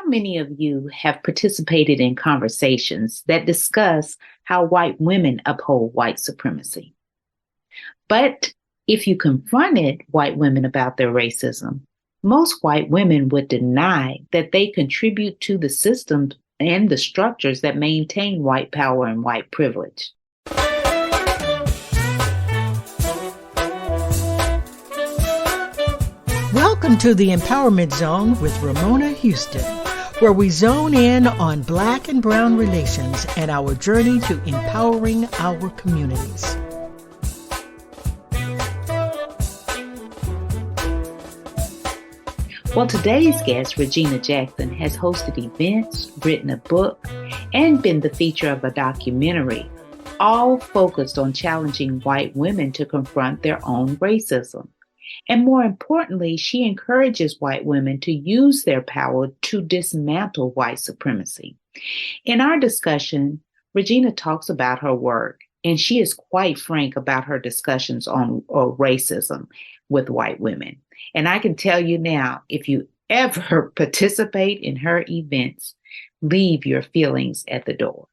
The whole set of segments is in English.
many of you have participated in conversations that discuss how white women uphold white supremacy? But if you confronted white women about their racism, most white women would deny that they contribute to the systems and the structures that maintain white power and white privilege. Welcome to the Empowerment Zone with Ramona Houston, where we zone in on Black and Brown relations and our journey to empowering our communities. Well, today's guest, Regina Jackson, has hosted events, written a book, and been the feature of a documentary, all focused on challenging white women to confront their own racism. And more importantly, she encourages white women to use their power to dismantle white supremacy. In our discussion, Regina talks about her work, and she is quite frank about her discussions on racism with white women. And I can tell you now, if you ever participate in her events, leave your feelings at the door.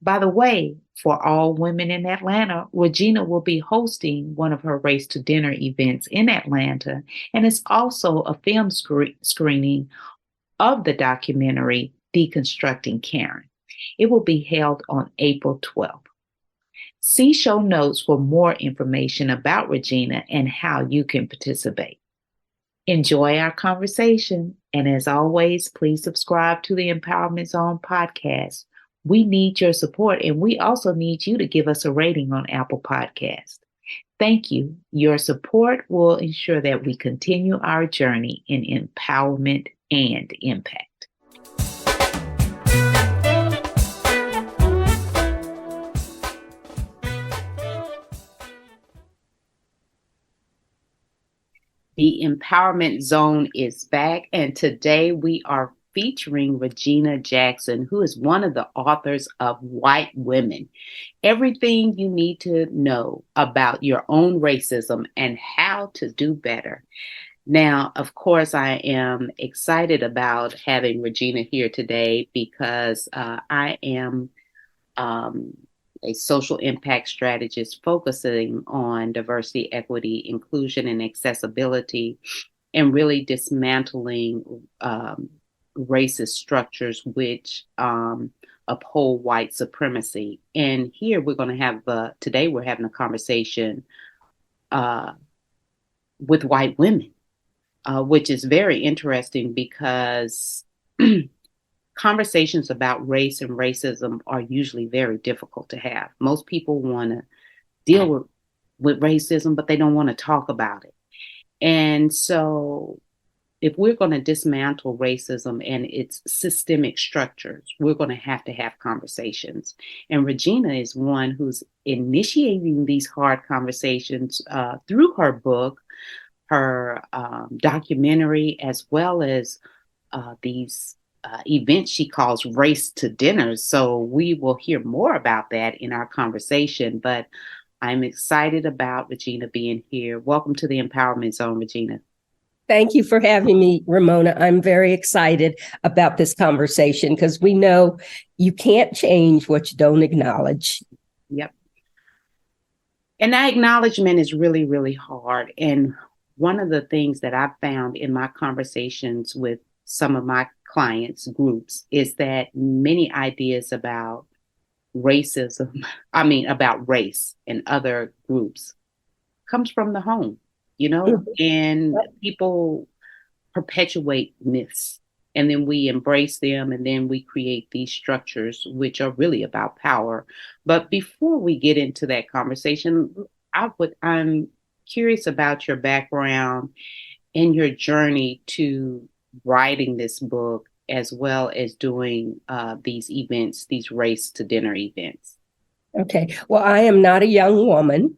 By the way, for all women in Atlanta, Regina will be hosting one of her Race to Dinner events in Atlanta, and it's also a film screening of the documentary Deconstructing Karen. It will be held on April 12th. See show notes for more information about Regina and how you can participate. Enjoy our conversation, and as always, please subscribe to the Empowerment Zone podcast. We need your support, and we also need you to give us a rating on Apple Podcasts. Thank you. Your support will ensure that we continue our journey in empowerment and impact. The Empowerment Zone is back, and today we are featuring Regina Jackson, who is one of the authors of White Women, Everything You Need to Know About Your Own Racism and How to Do Better. Now, of course, I am excited about having Regina here today because I am a social impact strategist focusing on diversity, equity, inclusion, and accessibility, and really dismantling racist structures which uphold white supremacy. And here we're going to have, today we're having a conversation with white women, which is very interesting because conversations about race and racism are usually very difficult to have. Most people want to deal with racism, but they don't want to talk about it. And so if we're going to dismantle racism and its systemic structures, we're going to have conversations. And Regina is one who's initiating these hard conversations through her book, her documentary, as well as these event she calls Race to Dinners. So we will hear more about that in our conversation, but I'm excited about Regina being here. Welcome to the Empowerment Zone, Regina. Thank you for having me, Ramona. I'm very excited about this conversation because we know you can't change what you don't acknowledge. Yep. And that acknowledgement is really, really hard. And one of the things that I've found in my conversations with some of my clients' groups is that many ideas about racism, about race and other groups comes from the home, and people perpetuate myths, and then we embrace them, and then we create these structures which are really about power. But before we get into that conversation, I'm curious about your background and your journey to writing this book, as well as doing these events, these Race to Dinner events. Okay. Well, I am not a young woman.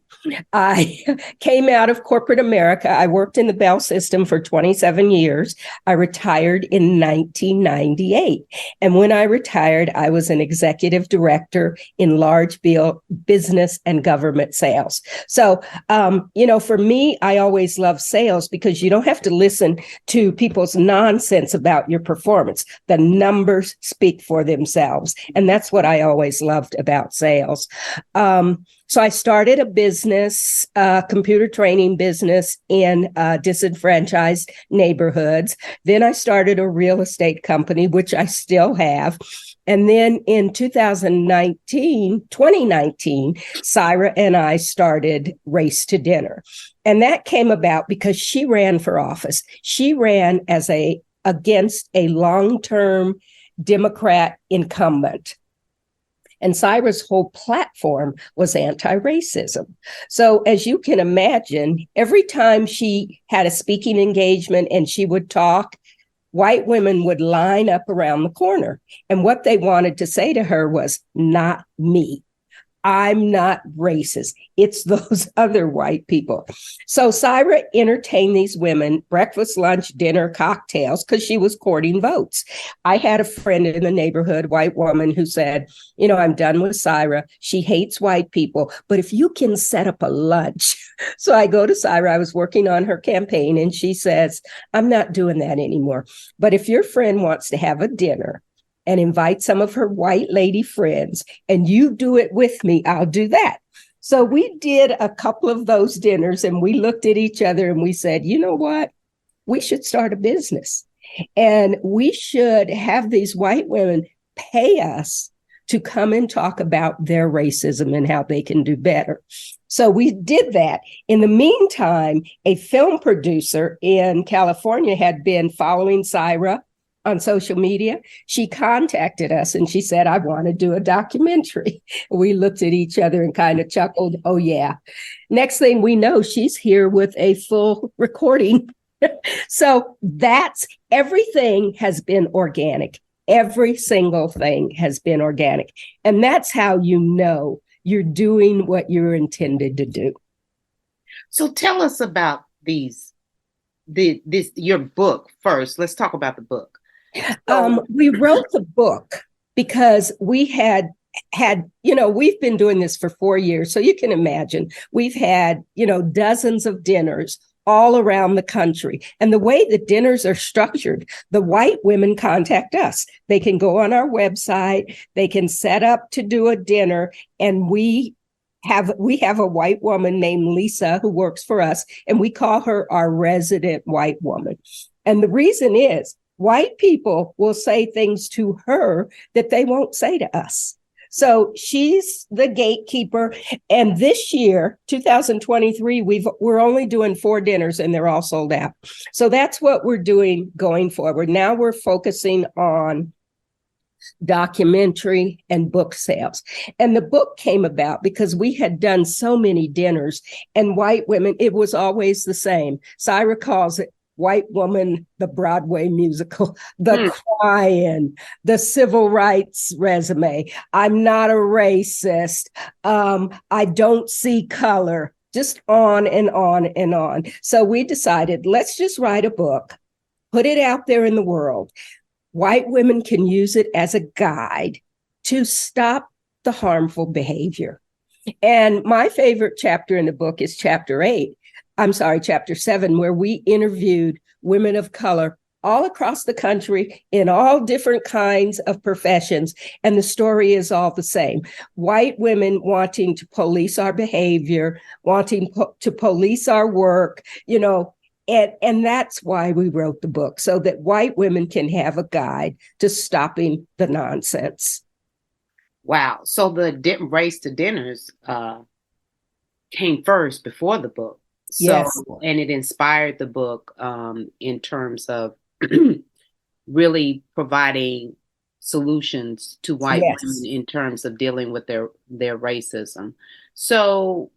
I came out of corporate America. I worked in the Bell system for 27 years. I retired in 1998. And when I retired, I was an executive director in large business and government sales. So, for me, I always love sales because you don't have to listen to people's nonsense about your performance. The numbers speak for themselves. And that's what I always loved about sales. So I started a business, computer training business in disenfranchised neighborhoods. Then I started a real estate company, which I still have. And then in 2019, Syra and I started Race to Dinner. And that came about because she ran for office. She ran against a long-term Democrat incumbent. And Syra's whole platform was anti-racism. So as you can imagine, every time she had a speaking engagement and she would talk, white women would line up around the corner. And what they wanted to say to her was, not me. I'm not racist. It's those other white people. So Syra entertained these women, breakfast, lunch, dinner, cocktails, because she was courting votes. I had a friend in the neighborhood, white woman, who said, I'm done with Syra. She hates white people, but if you can set up a lunch. So I go to Syra. I was working on her campaign, and she says, I'm not doing that anymore. But if your friend wants to have a dinner and invite some of her white lady friends, and you do it with me, I'll do that. So we did a couple of those dinners, and we looked at each other and we said, you know what? We should start a business, and we should have these white women pay us to come and talk about their racism and how they can do better. So we did that. In the meantime, a film producer in California had been following Syra on social media. She contacted us and she said, I want to do a documentary. We looked at each other and kind of chuckled. Oh, yeah. Next thing we know, she's here with a full recording. So everything has been organic. Every single thing has been organic. And that's how you know you're doing what you're intended to do. So tell us about your book first. Let's talk about the book. We wrote the book because we had, we've been doing this for 4 years. So you can imagine we've had, dozens of dinners all around the country. And the way the dinners are structured, the white women contact us. They can go on our website, they can set up to do a dinner, and we have a white woman named Lisa who works for us, and we call her our resident white woman. And the reason is white people will say things to her that they won't say to us. So she's the gatekeeper. And this year, 2023, we're only doing 4 dinners and they're all sold out. So that's what we're doing going forward. Now we're focusing on documentary and book sales. And the book came about because we had done so many dinners, and white women, it was always the same. Syra calls it White Woman, the Broadway musical, the crying, the civil rights resume. I'm not a racist. I don't see color, just on and on and on. So we decided, let's just write a book, put it out there in the world. White women can use it as a guide to stop the harmful behavior. And my favorite chapter in the book is chapter 7, where we interviewed women of color all across the country in all different kinds of professions. And the story is all the same. White women wanting to police our behavior, wanting to police our work, and that's why we wrote the book, so that white women can have a guide to stopping the nonsense. Wow. So the Race to Dinners came first before the book. So, yes. And it inspired the book in terms of really providing solutions to white women in terms of dealing with their racism. So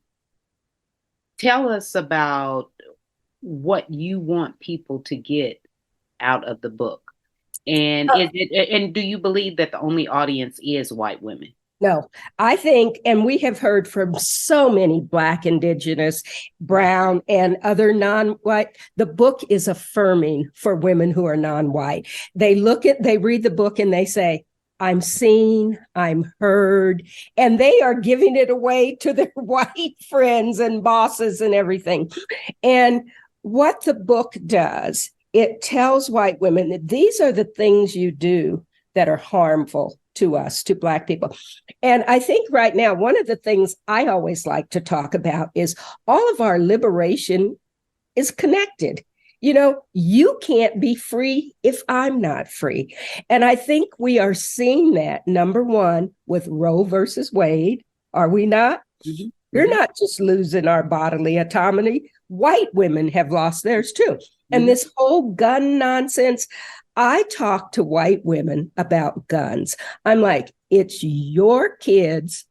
tell us about what you want people to get out of the book. And do you believe that the only audience is white women? No, I think, and we have heard from so many Black, Indigenous, Brown, and other non-white, the book is affirming for women who are non-white. They read the book and they say, I'm seen, I'm heard, and they are giving it away to their white friends and bosses and everything. And what the book does, it tells white women that these are the things you do that are harmful to us, to Black people. And I think right now, one of the things I always like to talk about is all of our liberation is connected. You can't be free if I'm not free. And I think we are seeing that, number one, with Roe versus Wade. Are we not? Mm-hmm. We're not just losing our bodily autonomy. White women have lost theirs too. Mm-hmm. And this whole gun nonsense, I talk to white women about guns. I'm like, it's your kids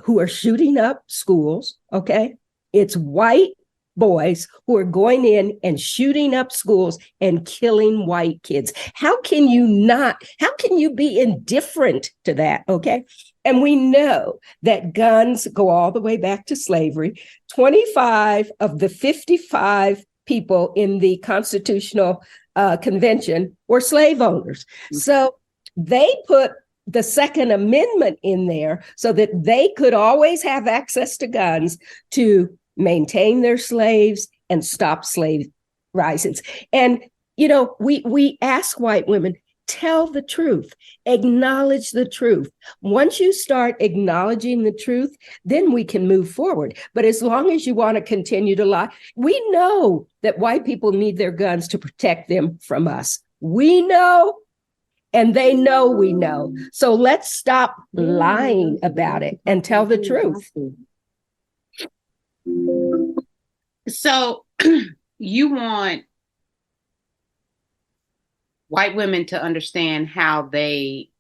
who are shooting up schools, okay? It's white boys who are going in and shooting up schools and killing white kids. How can you be indifferent to that, okay? And we know that guns go all the way back to slavery. 25 of the 55 people in the Constitutional Convention were slave owners. Mm-hmm. So they put the Second Amendment in there so that they could always have access to guns to maintain their slaves and stop slave risings. And, we ask white women, tell the truth, acknowledge the truth. Once you start acknowledging the truth, then we can move forward. But as long as you want to continue to lie, we know that white people need their guns to protect them from us. We know, and they know we know. So let's stop lying about it and tell the truth. So you want white women to understand how they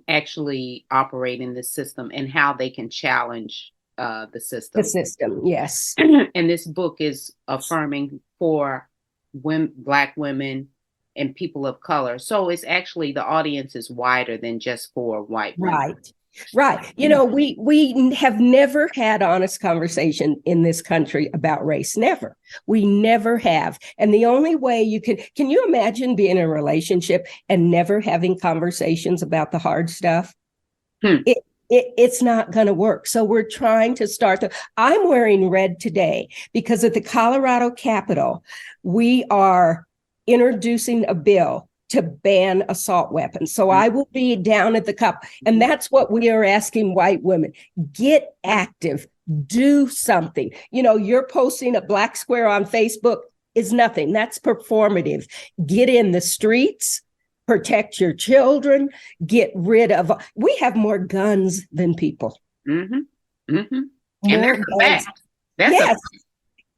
actually operate in this system and how they can challenge the system. The system, yes. And this book is affirming for women, Black women and people of color. So it's actually, the audience is wider than just for white women. Right. We have never had honest conversation in this country about race. Never. We never have. And the only way can you imagine being in a relationship and never having conversations about the hard stuff? It's not going to work. So we're trying to start. I'm wearing red today because at the Colorado Capitol, we are introducing a bill to ban assault weapons. So I will be down at the cup. And that's what we are asking white women. Get active, do something. You're posting a black square on Facebook is nothing. That's performative. Get in the streets, protect your children, get rid of, we have more guns than people. Mm-hmm. Mm-hmm. And that's a fact. Yes.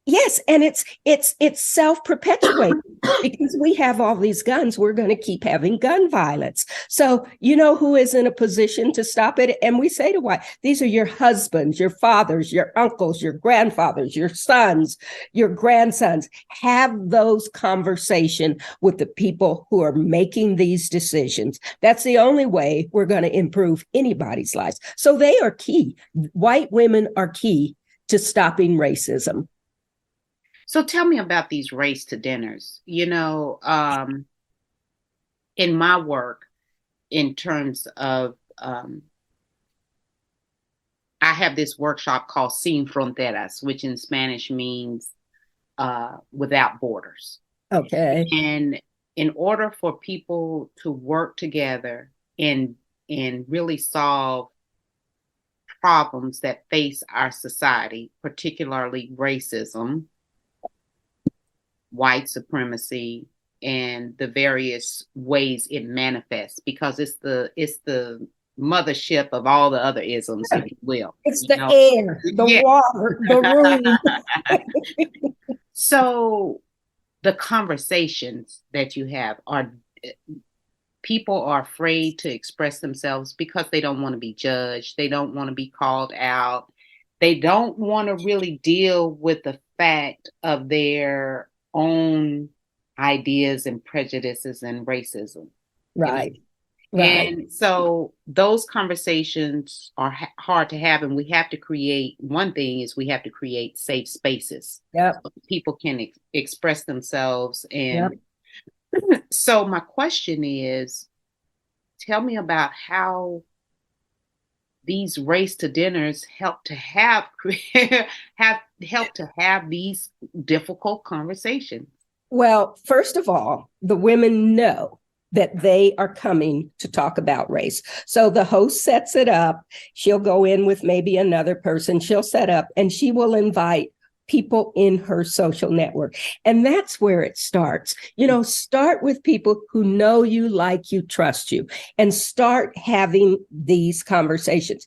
Yes, and it's self-perpetuating because we have all these guns. We're going to keep having gun violence. So who is in a position to stop it? And we say to white, these are your husbands, your fathers, your uncles, your grandfathers, your sons, your grandsons. Have those conversations with the people who are making these decisions. That's the only way we're going to improve anybody's lives. So they are key. White women are key to stopping racism. So tell me about these race to dinners. In my work, in terms of, I have this workshop called Sin Fronteras, which in Spanish means without borders. Okay. And in order for people to work together and really solve problems that face our society, particularly racism, white supremacy, and the various ways it manifests, because it's the mothership of all the other isms, if you will. It's the air, the water, the room. So the conversations that you have people are afraid to express themselves because they don't want to be judged. They don't want to be called out. They don't want to really deal with the fact of their own ideas and prejudices and racism. Right. Right. And so those conversations are hard to have, and we have to create, one thing is we have to create safe spaces Yep. so people can express themselves. Yep. And so my question is, tell me about how these race to dinners help to have have help to have these difficult conversations. Well, first of all, the women know that they are coming to talk about race. So the host sets it up. She'll go in with maybe another person. She'll set up and she will invite people in her social network. And that's where it starts. Start with people who know you, like you, trust you, and start having these conversations.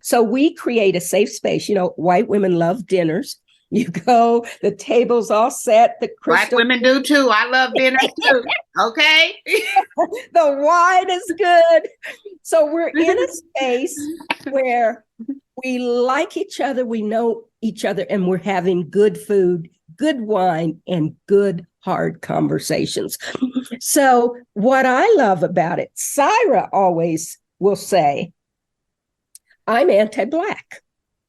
So we create a safe space. White women love dinners. You go, the table's all set, the Black crystal. women do too. I love dinners too. Okay. The wine is good. So we're in a space where we like each other, we know each other, and we're having good food, good wine, and good hard conversations. So what I love about it, Syra always will say, I'm anti-Black.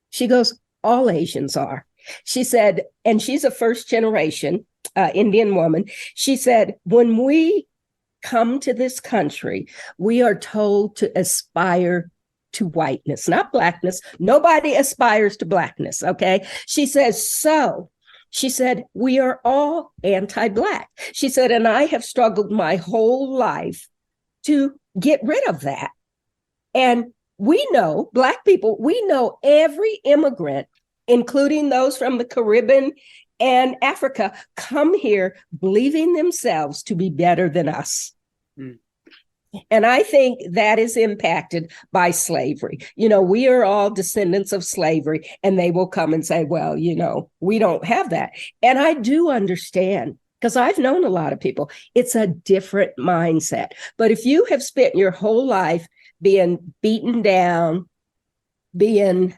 She goes, all Asians are. She said, and she's a first generation Indian woman. She said, when we come to this country, we are told to aspire to whiteness, not Blackness. Nobody aspires to Blackness, okay? She said, we are all anti-Black. She said, and I have struggled my whole life to get rid of that. And we know, Black people, we know every immigrant, including those from the Caribbean and Africa, come here believing themselves to be better than us. Mm. And I think that is impacted by slavery. We are all descendants of slavery, and they will come and say, well, we don't have that. And I do understand, because I've known a lot of people, it's a different mindset. But if you have spent your whole life being beaten down, being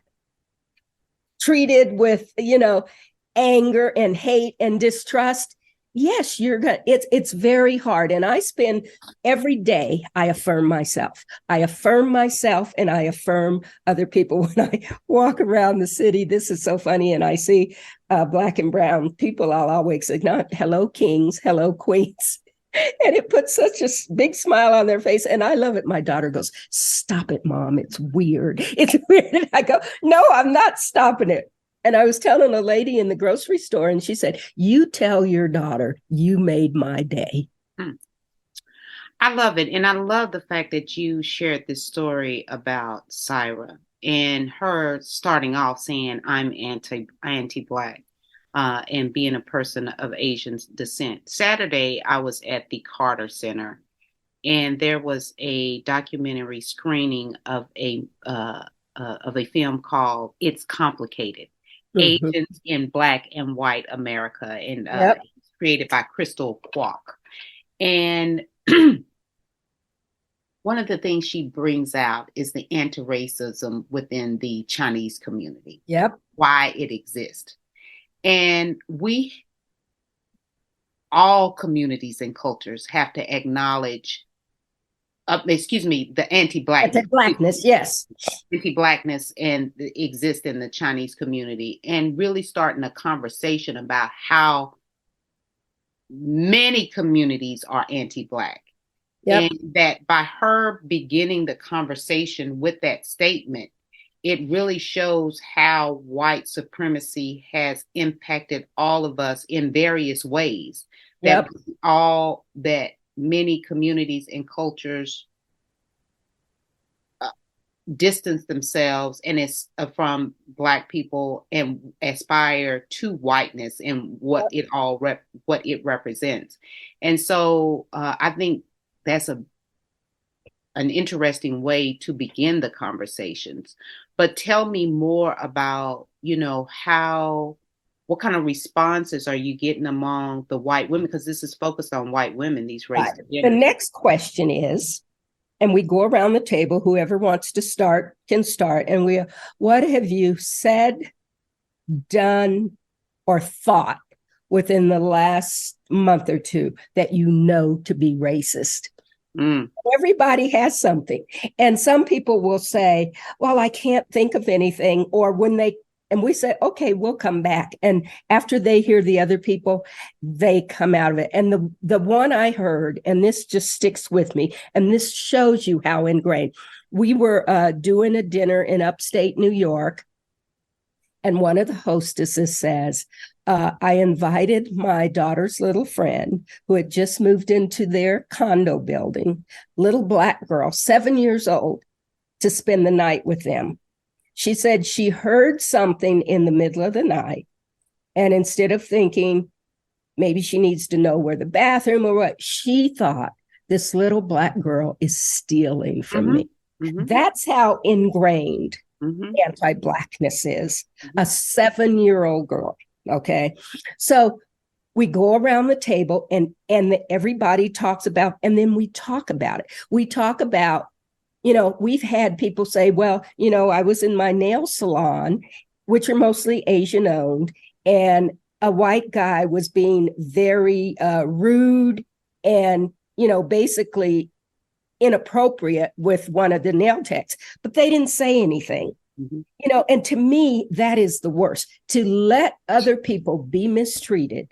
treated with, anger and hate and distrust, yes, it's very hard. And I spend every day, I affirm myself. I affirm myself and I affirm other people. When I walk around the city, this is so funny, and I see Black and brown people, I'll always say, not hello kings, hello queens. And it puts such a big smile on their face. And I love it. My daughter goes, stop it, Mom. It's weird. It's weird. And I go, no, I'm not stopping it. And I was telling a lady in the grocery store, and she said, you tell your daughter you made my day. I love it. And I love the fact that you shared this story about Syra and her starting off saying, I'm anti-Black. And being a person of Asian descent. Saturday, I was at the Carter Center, and there was a documentary screening of a film called "It's Complicated: Mm-hmm. Asians in Black and White America," and created by Crystal Kwok. And one of the things she brings out is the anti-racism within the Chinese community. Yep. Why it exists. And all communities and cultures have to acknowledge, the anti-Blackness. Anti-Blackness, yes. Anti-Blackness and exist in the Chinese community, and really starting a conversation about how many communities are anti-Black. Yep. And that by her beginning the conversation with that statement, it really shows how white supremacy has impacted all of us in various ways. Yep. That many communities and cultures distance themselves and it's from Black people and aspire to whiteness and what it represents. And so I think that's an interesting way to begin the conversations. But tell me more about, what kind of responses are you getting among the white women? Because this is focused on white women, these race. Right. The next question is, and we go around the table, whoever wants to start can start. And what have you said, done, or thought within the last month or two that you know to be racist? Mm. Everybody has something. And some people will say, well, I can't think of anything. Or and we say, okay, we'll come back. And after they hear the other people, they come out of it. And the one I heard, and this just sticks with me, and this shows you how ingrained. We were doing a dinner in upstate New York. And one of the hostesses says, I invited my daughter's little friend who had just moved into their condo building, little Black girl, 7 years old, to spend the night with them. She said she heard something in the middle of the night. And instead of thinking maybe she needs to know where the bathroom or what, she thought this little Black girl is stealing from me. Mm-hmm. That's how ingrained anti-Blackness is. A 7-year-old girl. Okay. So we go around the table and everybody talks about, and then we talk about it. We talk about, we've had people say, well, I was in my nail salon, which are mostly Asian owned, and a white guy was being very rude and, basically inappropriate with one of the nail techs, but they didn't say anything. And to me, that is the worst, to let other people be mistreated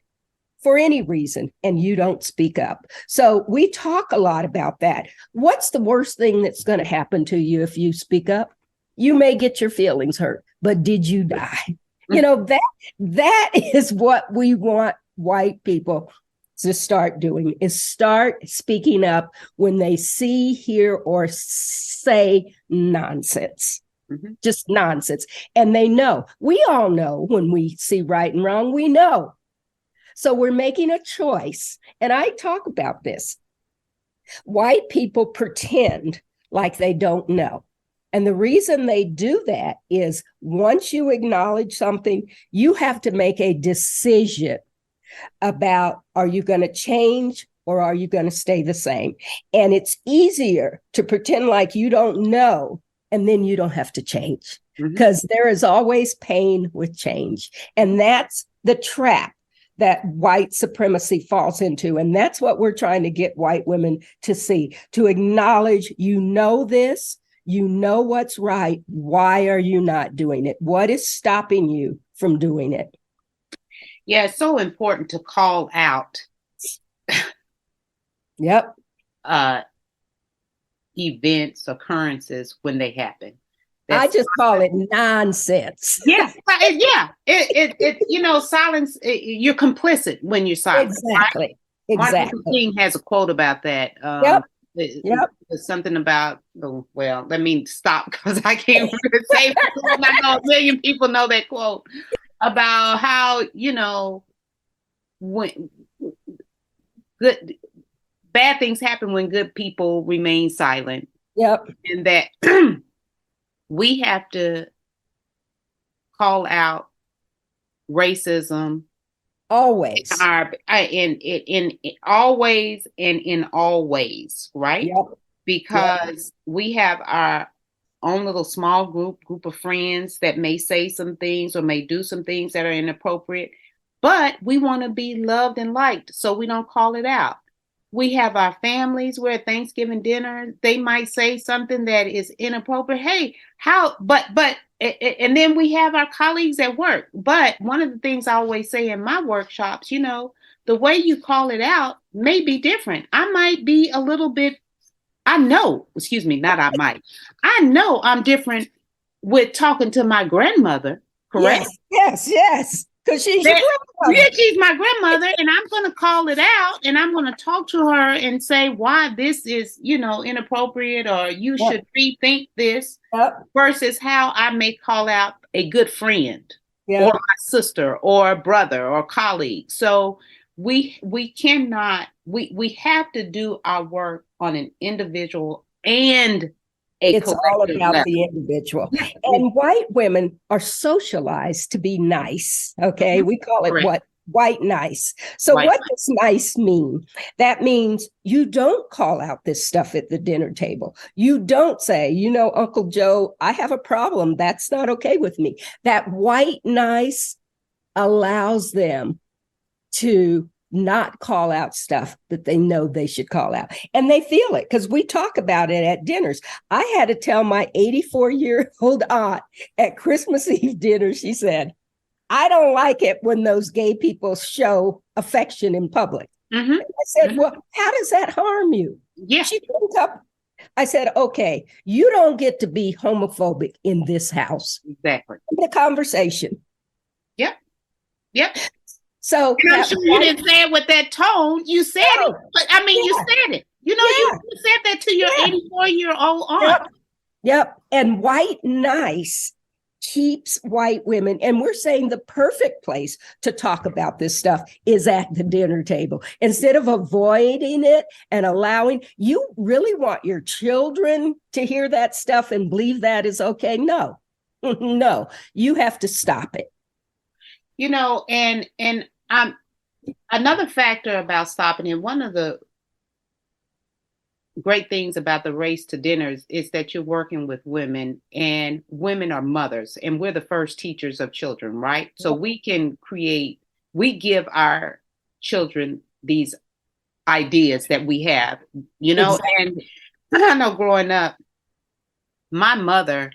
for any reason and you don't speak up. So we talk a lot about that. What's the worst thing that's going to happen to you if you speak up? You may get your feelings hurt, but did you die? That is what we want white people to start doing, is start speaking up when they see, hear, or say nonsense. Just nonsense. And they know. We all know when we see right and wrong, we know. So we're making a choice. And I talk about this. White people pretend like they don't know. And the reason they do that is once you acknowledge something, you have to make a decision about, are you going to change or are you going to stay the same? And it's easier to pretend like you don't know, and then you don't have to change, because there is always pain with change. And that's the trap that white supremacy falls into. And that's what we're trying to get white women to see, to acknowledge, this, what's right. Why are you not doing it? What is stopping you from doing it? Yeah, it's so important to call out. Yep. Events, occurrences when they happen. I just call it nonsense. Yes, yeah. It silence. You're complicit when you're silent. Exactly. Right? Martin Luther King has a quote about that. Yep. It's something about. Well, let me stop because I can't really say it. I know a million people know that quote about how when good. Bad things happen when good people remain silent. Yep. And that we have to call out racism always. In always and in all ways, right? Yep. Because we have our own little small group of friends that may say some things or may do some things that are inappropriate, but we want to be loved and liked, so we don't call it out. We have our families where at Thanksgiving dinner, they might say something that is inappropriate. Hey, and then we have our colleagues at work. But one of the things I always say in my workshops, the way you call it out may be different. I might be a little bit, I know I'm different with talking to my grandmother, correct? Yes. Because she's your grandmother. Yeah, she's my grandmother, and I'm going to call it out, and I'm going to talk to her and say why this is, inappropriate, or you should rethink this, versus how I may call out a good friend or my sister or brother or colleague. So we have to do our work on an individual and it's all about level. The individual. And white women are socialized to be nice. Okay. We call it what? White nice. So what does nice mean? That means you don't call out this stuff at the dinner table. You don't say, Uncle Joe, I have a problem. That's not okay with me. That white nice allows them to not call out stuff that they know they should call out. And they feel it because we talk about it at dinners. I had to tell my 84-year-old aunt at Christmas Eve dinner, she said, I don't like it when those gay people show affection in public. Mm-hmm. I said, well, how does that harm you? Yeah. She picked up. I said, okay, you don't get to be homophobic in this house. Exactly. In the conversation. Yep. Yep. So and I'm sure you didn't say it with that tone. You said it, but I mean, you said it. You know, you said that to your 84-year-old aunt. Yep. And white nice keeps white women, and we're saying the perfect place to talk about this stuff is at the dinner table. Instead of avoiding it and allowing, you really want your children to hear that stuff and believe that is okay? No, no, you have to stop it. You know, and another factor about stopping it, one of the great things about the Race to Dinners is that you're working with women, and women are mothers, and we're the first teachers of children, right? So we give our children these ideas that we have, you know. Exactly. And I know growing up, my mother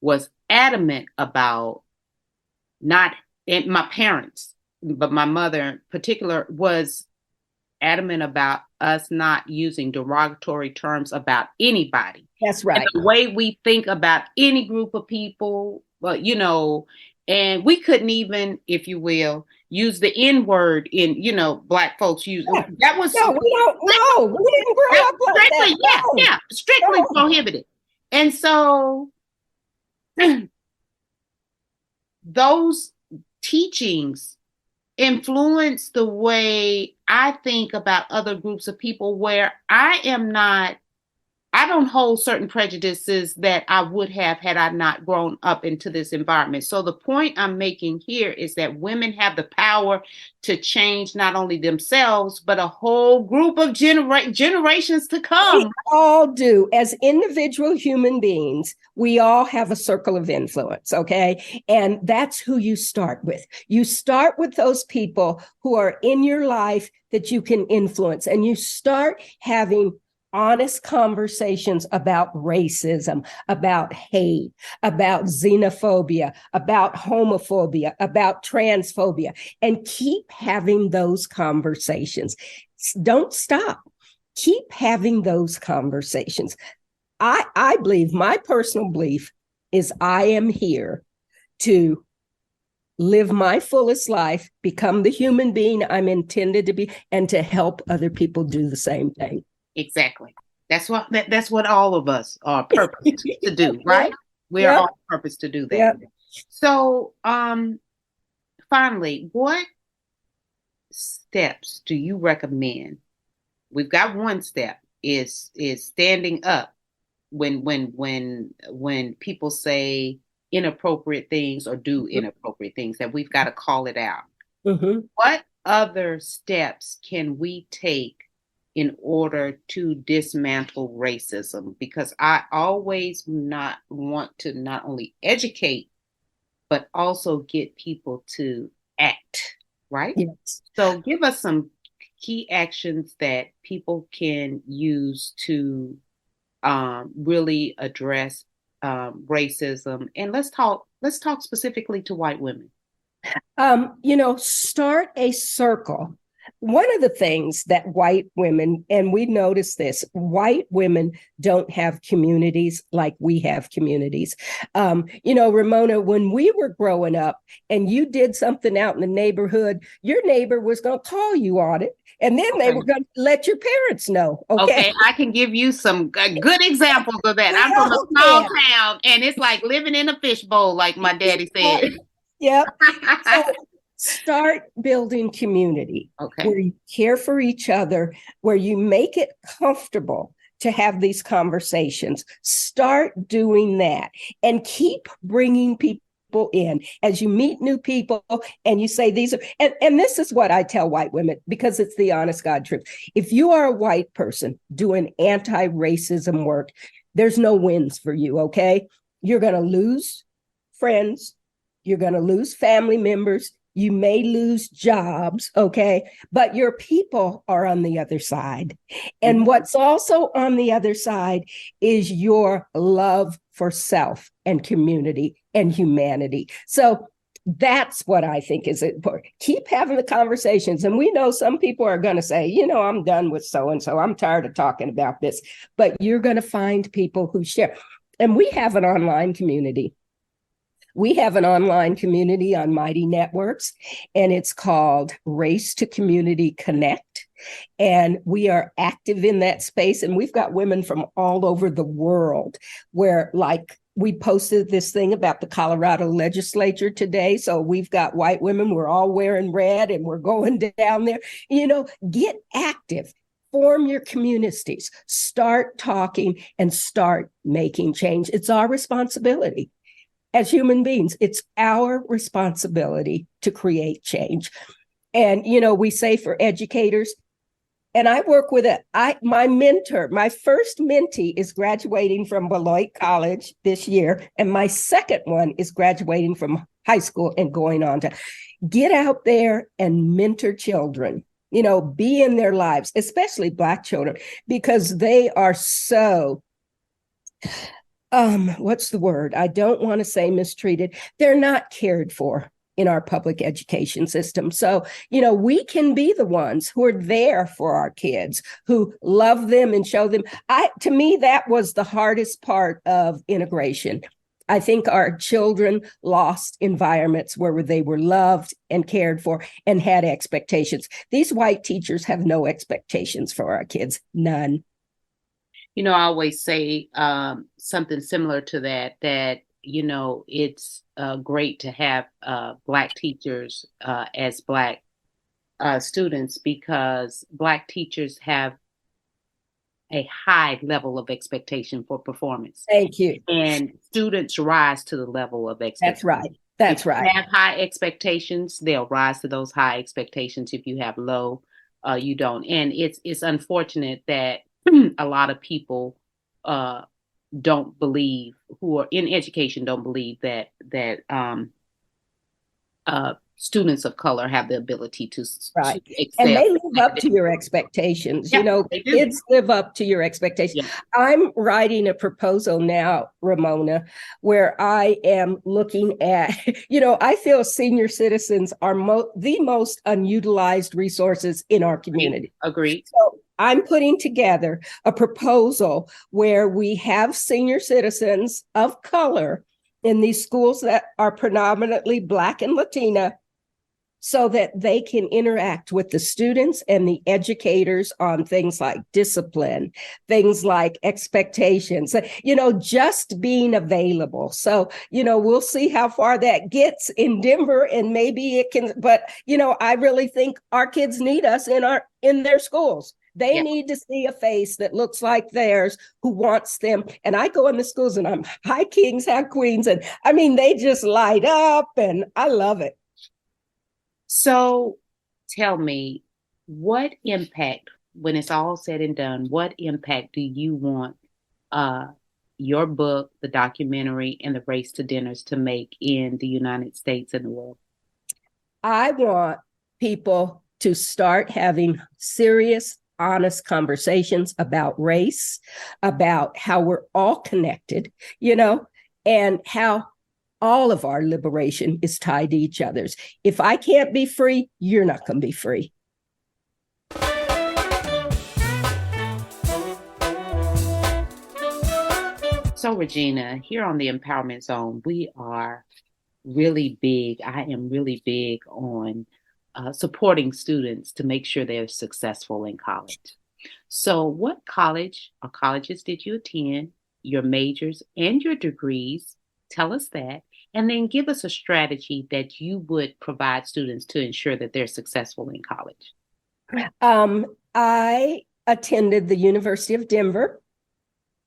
was adamant about and my parents, but my mother in particular was adamant about us not using derogatory terms about anybody. That's right. And the way we think about any group of people, well, you know, and we couldn't even, if you will, use the N-word in, you know, Black folks use. Yeah. That was no, we don't. No, we didn't grow up like strictly, that. Strictly prohibited. And so those teachings influence the way I think about other groups of people, where I don't hold certain prejudices that I would have had I not grown up into this environment. So the point I'm making here is that women have the power to change not only themselves, but a whole group of generations to come. We all do. As individual human beings, we all have a circle of influence, okay? And that's who you start with. You start with those people who are in your life that you can influence, and you start having honest conversations about racism, about hate, about xenophobia, about homophobia, about transphobia, and keep having those conversations. Don't stop. Keep having those conversations. I believe, my personal belief is I am here to live my fullest life, become the human being I'm intended to be, and to help other people do the same thing. Exactly. That's what all of us are purposed to do, right? We are all purposed to do that. Yep. So, finally, what steps do you recommend? We've got one step is standing up when people say inappropriate things or do inappropriate things, that we've got to call it out. Mm-hmm. What other steps can we take in order to dismantle racism? Because I always want to not only educate, but also get people to act, right? Yes. So give us some key actions that people can use to really address racism. And let's talk specifically to white women. Start a circle. One of the things that white women, and we notice this, white women don't have communities like we have communities. Ramona, when we were growing up and you did something out in the neighborhood, your neighbor was going to call you on it. And then they were going to let your parents know. Okay, I can give you some good examples of that. I'm from a small town, and it's like living in a fishbowl, like my daddy said. Yep. So start building community where you care for each other, where you make it comfortable to have these conversations. Start doing that and keep bringing people in as you meet new people and you say these are, and this is what I tell white women, because it's the honest God truth. If you are a white person doing anti-racism work, there's no wins for you, okay? You're going to lose friends. You're going to lose family members. You may lose jobs, okay? But your people are on the other side. And what's also on the other side is your love for self and community and humanity. So that's what I think is important. Keep having the conversations. And we know some people are going to say, I'm done with so-and-so. I'm tired of talking about this. But you're going to find people who share. And we have an online community. We have an online community on Mighty Networks, and it's called Race to Community Connect. And we are active in that space. And we've got women from all over the world where, like, we posted this thing about the Colorado legislature today. So we've got white women, we're all wearing red and we're going down there. Get active. Form your communities, start talking and start making change. It's our responsibility. As human beings, it's our responsibility to create change. And, we say for educators, and I work with my mentor, my first mentee is graduating from Beloit College this year. And my second one is graduating from high school and going on to get out there and mentor children, be in their lives, especially Black children, because they are so what's the word? I don't want to say mistreated. They're not cared for in our public education system. So, we can be the ones who are there for our kids, who love them and show them. To me, that was the hardest part of integration. I think our children lost environments where they were loved and cared for and had expectations. These white teachers have no expectations for our kids, none. I always say something similar to that, it's great to have Black teachers as Black students, because Black teachers have a high level of expectation for performance. Thank you. And students rise to the level of expectation. That's right. If you have high expectations, they'll rise to those high expectations. If you have low, you don't. And it's unfortunate that a lot of people don't believe, who are in education, don't believe that students of color have the ability to excel. And they live up to your expectations. Yeah, kids live up to your expectations. Yeah. I'm writing a proposal now, Ramona, where I am looking at, I feel senior citizens are the most unutilized resources in our community. Agreed. So I'm putting together a proposal where we have senior citizens of color in these schools that are predominantly Black and Latina, so that they can interact with the students and the educators on things like discipline, things like expectations, just being available. So, we'll see how far that gets in Denver, and maybe it can, but, I really think our kids need us in their schools. They need to see a face that looks like theirs, who wants them. And I go in the schools and I'm hi kings, hi queens. And they just light up, and I love it. So tell me, what impact, when it's all said and done, what impact do you want your book, the documentary, and the Race to Dinners to make in the United States and the world? I want people to start having serious, honest conversations about race, about how we're all connected, and how all of our liberation is tied to each other's. If I can't be free, you're not going to be free. So, Regina, here on the Empowerment Zone, we are really big. I am really big on supporting students to make sure they're successful in college. So what college or colleges did you attend, your majors and your degrees? Tell us that. And then give us a strategy that you would provide students to ensure that they're successful in college. I attended the University of Denver.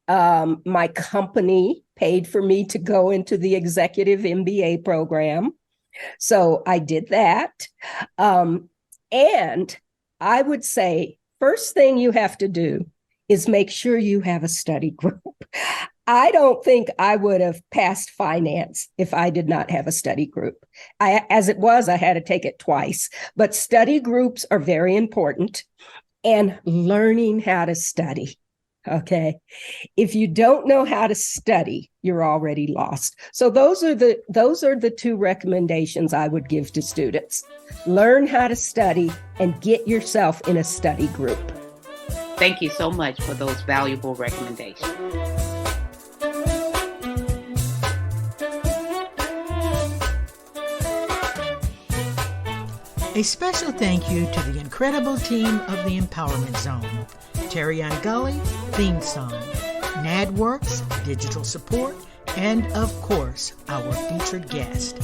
My company paid for me to go into the executive MBA program. So I did that. And I would say, first thing you have to do is make sure you have a study group. I don't think I would have passed finance if I did not have a study group. As it was, I had to take it twice. But study groups are very important, and learning how to study. Okay. If you don't know how to study, you're already lost. So those are the two recommendations I would give to students. Learn how to study and get yourself in a study group. Thank you so much for those valuable recommendations. A special thank you to the incredible team of the Empowerment Zone. Terry Ann Gully, theme song. NADWorks, digital support, and of course, our featured guest.